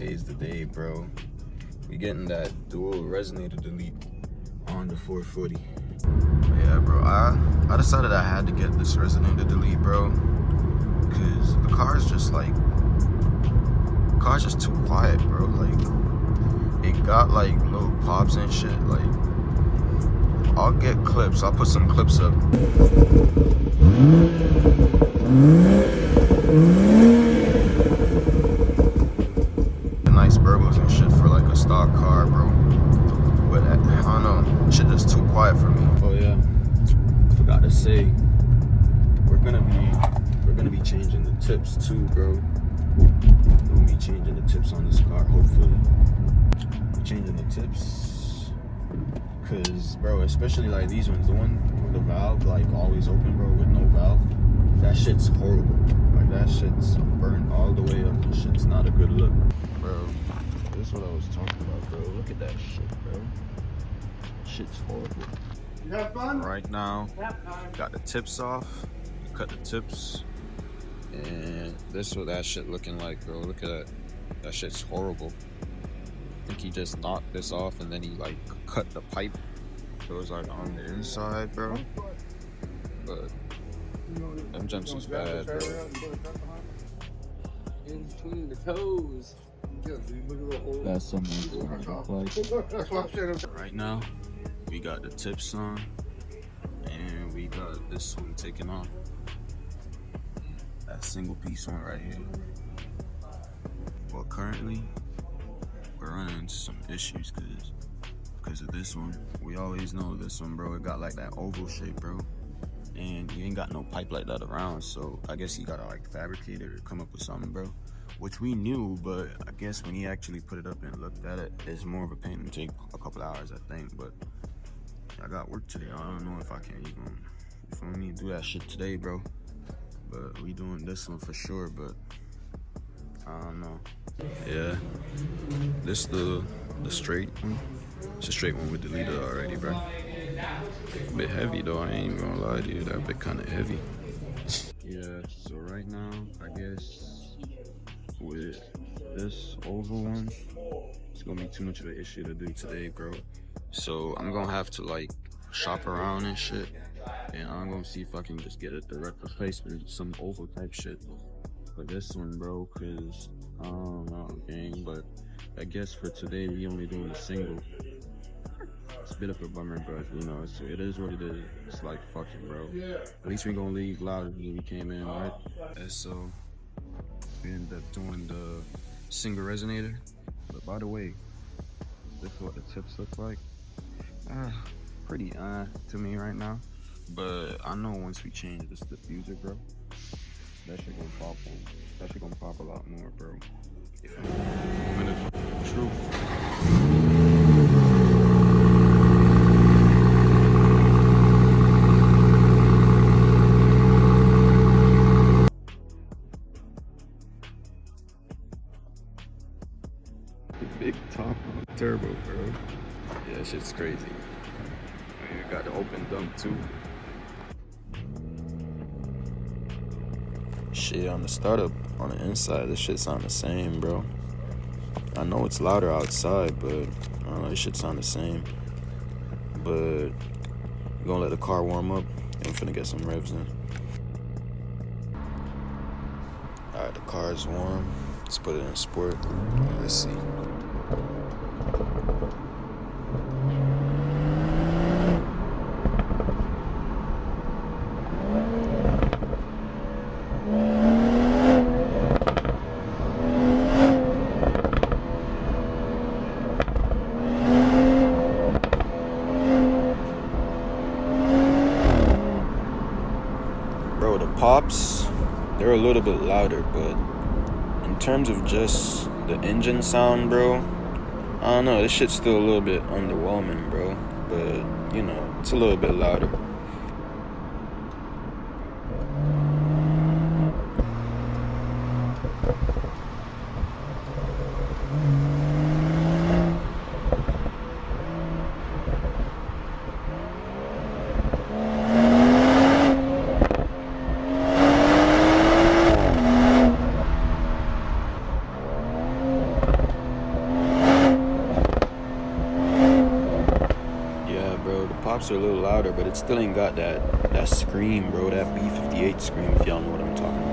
Today's the day, bro. We getting that dual resonator delete on the 440. Yeah, bro. I decided I had to get this resonator delete, bro, because the car's just too quiet, bro. Like, it got like little pops and shit. Like, I'll get clips. I'll put some clips up. Nice burbles and shit for like a stock car, bro. But I don't know, shit is too quiet for me. Oh yeah, forgot to say, we're gonna be changing the tips too, bro. We'll be changing the tips on this car, hopefully. We're changing the tips, cause bro, especially like these ones, the one with the valve like always open, bro, with no valve, that shit's horrible. Like that shit's burnt all the way up. That shit's not a good look. Bro, this is what I was talking about, bro. Look at that shit, bro. Shit's horrible. You have fun? Right now, got the tips off. Cut the tips. And this is what that shit looking like, bro. Look at that. That shit's horrible. I think he just knocked this off and then he like cut the pipe. So it's like on the inside, bro. But them jumps is bad, bro. In between the toes. That's something like. Right now, we got the tips on, and we got this one taken off. That single piece one right here. Well, currently, we're running into some issues because of this one. We always know this one, bro. It got like that oval shape, bro. And you ain't got no pipe like that around, so I guess you gotta like fabricate it or come up with something, bro. Which we knew, but I guess when he actually put it up and looked at it, it's more of a pain and take a couple hours, I think. But I got work today. I don't know if I can even, you feel me, do that shit today, bro. But we doing this one for sure, but I don't know. Yeah, this the straight one. It's a straight one with the leader already, bro. A bit heavy though, I ain't even gonna lie to you, that bit kinda heavy. Yeah, so right now, I guess with this oval one, it's gonna be too much of an issue to do today, bro. So I'm gonna have to like shop around and shit, and I'm gonna see if I can just get a direct replacement, some oval type shit for this one, bro, cause I don't know, gang, but I guess for today we only doing a single. It's a bit of a bummer, but you know, it is what it is. It's like, fuck it, bro. At least we gonna leave louder than we came in, right? And so we ended up doing the single resonator. But by the way, this is what the tips look like. Pretty to me right now. But I know once we change this diffuser, bro, that shit gonna pop. That shit gonna pop a lot more, bro. If I'm true. Big top turbo, bro. Yeah, that shit's crazy. You got the open dump too. Shit, on the startup, on the inside, this shit sound the same, bro. I know it's louder outside, but I don't know, this shit sound the same. But we're gonna let the car warm up and we're finna get some revs in. Alright, the car is warm. Let's put it in sport. Let's see. Bro, the pops, they're a little bit louder, but in terms of just the engine sound, bro, I don't know, this shit's still a little bit underwhelming, bro. But, you know, it's a little bit louder. louder, but it still ain't got that scream, bro. That B58 scream, if y'all know what I'm talking about.